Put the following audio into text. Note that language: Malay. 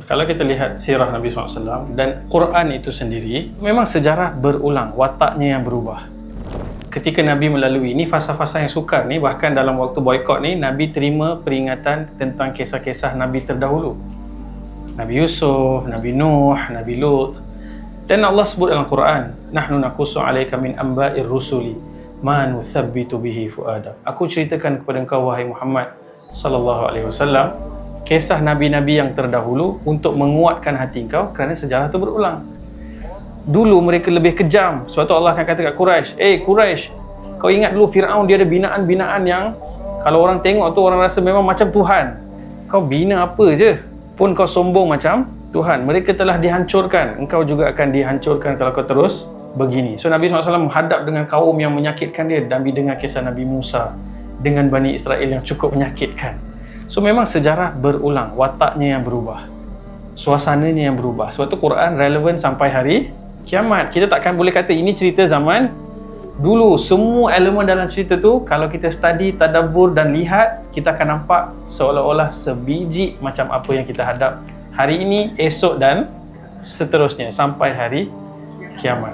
Kalau kita lihat sirah Nabi SAW dan Quran itu sendiri, memang sejarah berulang, wataknya yang berubah. Ketika Nabi melalui, ni fasa-fasa yang sukar ni, bahkan dalam waktu boykot ni, Nabi terima peringatan tentang kisah-kisah Nabi terdahulu. Nabi Yusuf, Nabi Nuh, Nabi Lut. Dan Allah sebut dalam Quran, nahnu naqussu 'alaika min amba'ir rusuli ma nuthabbitu bihi fu'adak. Aku ceritakan kepada engkau wahai Muhammad sallallahu alaihi wasallam kisah nabi-nabi yang terdahulu untuk menguatkan hati engkau kerana sejarah itu berulang. Dulu mereka lebih kejam. Sebab tu Allah akan kata kat Quraisy, Quraisy, kau ingat dulu Firaun dia ada binaan-binaan yang kalau orang tengok tu orang rasa memang macam Tuhan. Kau bina apa je pun kau sombong macam Tuhan. Mereka telah dihancurkan. Engkau juga akan dihancurkan kalau kau terus begini. So Nabi SAW menghadap dengan kaum yang menyakitkan dia. Nabi dengar kisah Nabi Musa dengan Bani Israel yang cukup menyakitkan. So memang sejarah berulang, wataknya yang berubah, suasananya yang berubah. Sebab tu Quran relevan sampai hari kiamat. Kita takkan boleh kata ini cerita zaman dulu. Semua elemen dalam cerita tu kalau kita study, tadabbur dan lihat, kita akan nampak seolah-olah sebiji macam apa yang kita hadap hari ini, esok dan seterusnya sampai hari kiamat.